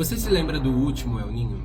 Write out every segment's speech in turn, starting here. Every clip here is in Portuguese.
Você se lembra do último El Niño?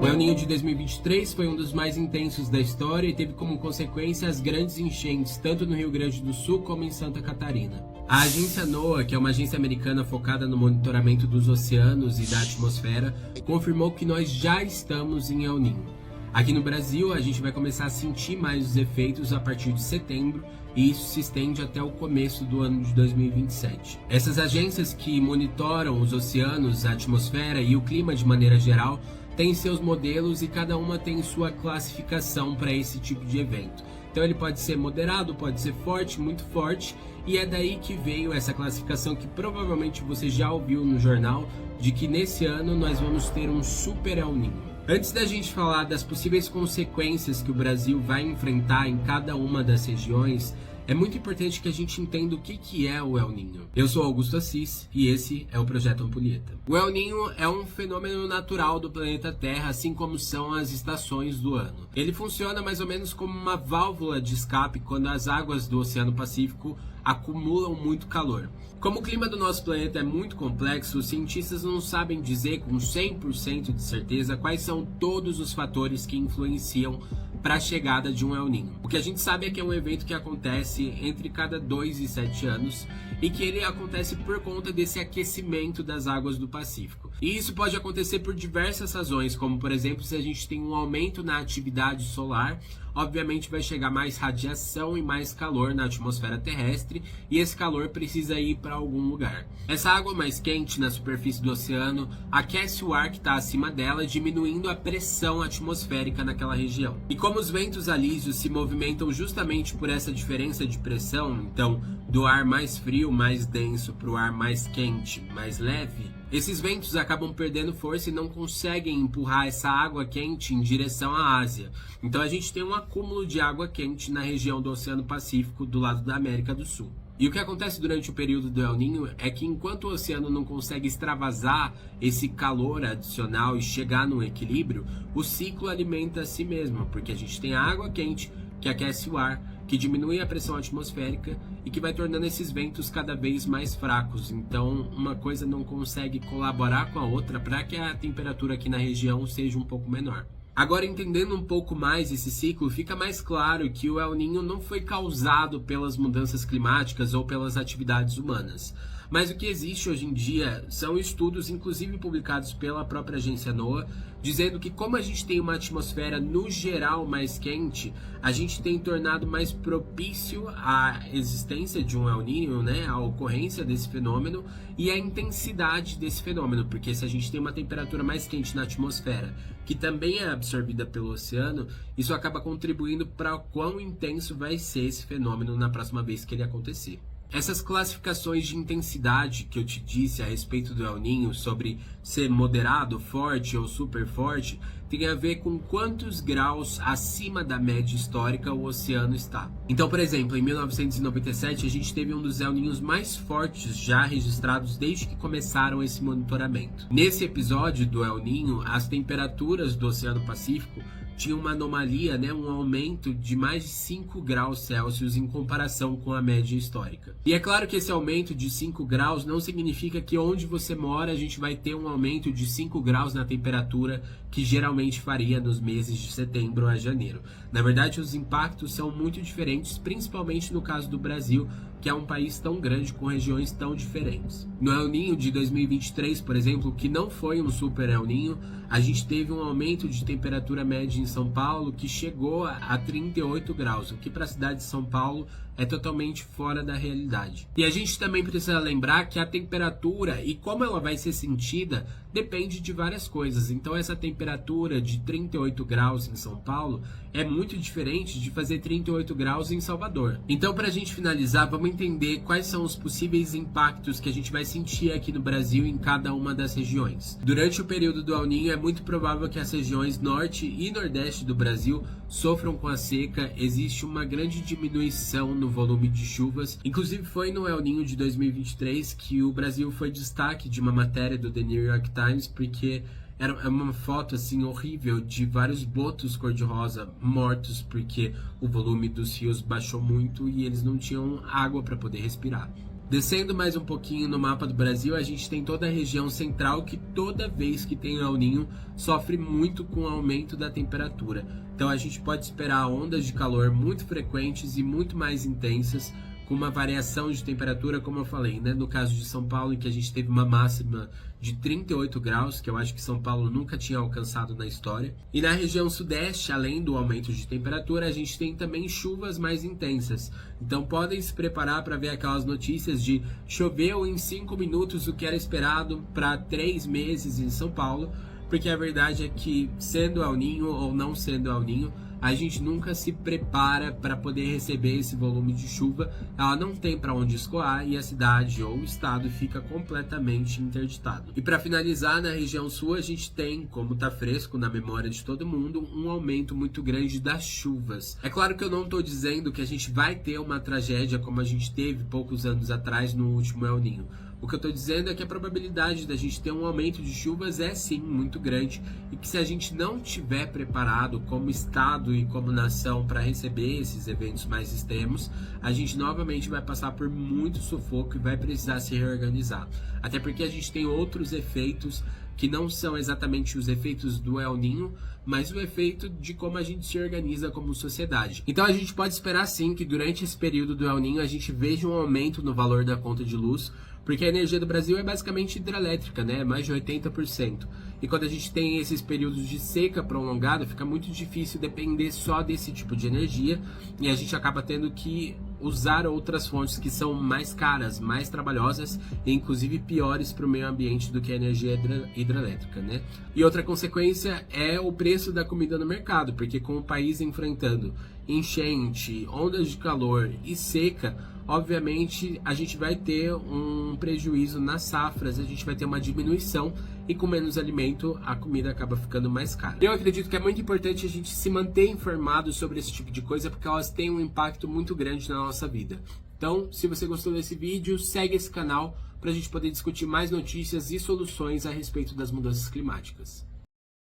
O El Niño de 2023 foi um dos mais intensos da história e teve como consequência as grandes enchentes, tanto no Rio Grande do Sul como em Santa Catarina. A agência NOAA, que é uma agência americana focada no monitoramento dos oceanos e da atmosfera, confirmou que nós já estamos em El Niño. Aqui no Brasil, a gente vai começar a sentir mais os efeitos a partir de setembro e isso se estende até o começo do ano de 2027. Essas agências que monitoram os oceanos, a atmosfera e o clima de maneira geral têm seus modelos e cada uma tem sua classificação para esse tipo de evento. Então ele pode ser moderado, pode ser forte, muito forte, e é daí que veio essa classificação que provavelmente você já ouviu no jornal, de que nesse ano nós vamos ter um super El Niño. Antes da gente falar das possíveis consequências que o Brasil vai enfrentar em cada uma das regiões, é muito importante que a gente entenda o que é o El Niño. Eu sou Augusto Assis e esse é o Projeto Ampulheta. O El Niño é um fenômeno natural do planeta Terra, assim como são as estações do ano. Ele funciona mais ou menos como uma válvula de escape quando as águas do Oceano Pacífico acumulam muito calor. Como o clima do nosso planeta é muito complexo, os cientistas não sabem dizer com 100% de certeza quais são todos os fatores que influenciam para a chegada de um El Niño. O que a gente sabe é que é um evento que acontece entre cada 2 e 7 anos e que ele acontece por conta desse aquecimento das águas do Pacífico. E isso pode acontecer por diversas razões, como por exemplo, se a gente tem um aumento na atividade solar, obviamente vai chegar mais radiação e mais calor na atmosfera terrestre e esse calor precisa ir para algum lugar. Essa água mais quente na superfície do oceano aquece o ar que está acima dela, diminuindo a pressão atmosférica naquela região. E como os ventos alísios se movimentam justamente por essa diferença de pressão, então do ar mais frio, mais denso para o ar mais quente, mais leve, esses ventos acabam perdendo força e não conseguem empurrar essa água quente em direção à Ásia. Então a gente tem um acúmulo de água quente na região do Oceano Pacífico, do lado da América do Sul. E o que acontece durante o período do El Niño é que enquanto o oceano não consegue extravasar esse calor adicional e chegar num equilíbrio, o ciclo alimenta a si mesmo, porque a gente tem a água quente que aquece o ar, que diminui a pressão atmosférica e que vai tornando esses ventos cada vez mais fracos. Então, uma coisa não consegue colaborar com a outra para que a temperatura aqui na região seja um pouco menor. Agora, entendendo um pouco mais esse ciclo, fica mais claro que o El Niño não foi causado pelas mudanças climáticas ou pelas atividades humanas. Mas o que existe hoje em dia são estudos, inclusive publicados pela própria agência NOAA, dizendo que como a gente tem uma atmosfera no geral mais quente, a gente tem tornado mais propício à existência de um El Niño, né, a ocorrência desse fenômeno e a intensidade desse fenômeno, porque se a gente tem uma temperatura mais quente na atmosfera, que também é absorvida pelo oceano, isso acaba contribuindo para quão intenso vai ser esse fenômeno na próxima vez que ele acontecer. Essas classificações de intensidade que eu te disse a respeito do El Niño, sobre ser moderado, forte ou super forte, tem a ver com quantos graus acima da média histórica o oceano está. Então, por exemplo, em 1997 a gente teve um dos El Niños mais fortes já registrados desde que começaram esse monitoramento. Nesse episódio do El Niño, as temperaturas do Oceano Pacífico tinha uma anomalia, né, um aumento de mais de 5 graus Celsius em comparação com a média histórica. E é claro que esse aumento de 5 graus não significa que onde você mora a gente vai ter um aumento de 5 graus na temperatura que geralmente faria nos meses de setembro a janeiro. Na verdade, os impactos são muito diferentes, principalmente no caso do Brasil, que é um país tão grande com regiões tão diferentes. No El Niño de 2023, por exemplo, que não foi um super El Niño, a gente teve um aumento de temperatura média em São Paulo que chegou a 38 graus, o que para a cidade de São Paulo é totalmente fora da realidade. E a gente também precisa lembrar que a temperatura e como ela vai ser sentida depende de várias coisas. Então essa temperatura de 38 graus em São Paulo é muito diferente de fazer 38 graus em Salvador. Então, para a gente finalizar, vamos entender quais são os possíveis impactos que a gente vai sentir aqui no Brasil em cada uma das regiões. Durante o período do El Niño é muito provável que as regiões norte e nordeste do Brasil sofram com a seca. Existe uma grande diminuição no volume de chuvas. Inclusive foi no El Niño de 2023 que o Brasil foi destaque de uma matéria do The New York Times, porque É uma foto assim horrível de vários botos cor-de-rosa mortos porque o volume dos rios baixou muito e eles não tinham água para poder respirar. Descendo mais um pouquinho no mapa do Brasil, a gente tem toda a região central que toda vez que tem El Niño sofre muito com o aumento da temperatura. Então a gente pode esperar ondas de calor muito frequentes e muito mais intensas, com uma variação de temperatura, como eu falei, né? No caso de São Paulo, em que a gente teve uma máxima de 38 graus, que eu acho que São Paulo nunca tinha alcançado na história. E na região sudeste, além do aumento de temperatura, a gente tem também chuvas mais intensas. Então podem se preparar para ver aquelas notícias de choveu em 5 minutos, o que era esperado para 3 meses em São Paulo, porque a verdade é que, sendo El Niño ou não sendo El Niño, a gente nunca se prepara para poder receber esse volume de chuva, ela não tem para onde escoar e a cidade ou o estado fica completamente interditado. E para finalizar, na região sul a gente tem, como está fresco na memória de todo mundo, um aumento muito grande das chuvas. É claro que eu não estou dizendo que a gente vai ter uma tragédia como a gente teve poucos anos atrás no último El Niño. O que eu estou dizendo é que a probabilidade da gente ter um aumento de chuvas é sim muito grande e que se a gente não tiver preparado como estado e como nação para receber esses eventos mais extremos, a gente novamente vai passar por muito sufoco e vai precisar se reorganizar. Até porque a gente tem outros efeitos que não são exatamente os efeitos do El Niño, mas o efeito de como a gente se organiza como sociedade. Então a gente pode esperar sim que durante esse período do El Niño a gente veja um aumento no valor da conta de luz, porque a energia do Brasil é basicamente hidrelétrica, né? Mais de 80%. E quando a gente tem esses períodos de seca prolongada, fica muito difícil depender só desse tipo de energia e a gente acaba tendo que usar outras fontes que são mais caras, mais trabalhosas e inclusive piores para o meio ambiente do que a energia hidrelétrica, né? E outra consequência é o preço da comida no mercado, porque com o país enfrentando enchente, ondas de calor e seca, obviamente a gente vai ter um prejuízo nas safras, a gente vai ter uma diminuição e com menos alimento a comida acaba ficando mais cara. Eu acredito que é muito importante a gente se manter informado sobre esse tipo de coisa porque elas têm um impacto muito grande na nossa vida. Então, se você gostou desse vídeo, segue esse canal para a gente poder discutir mais notícias e soluções a respeito das mudanças climáticas.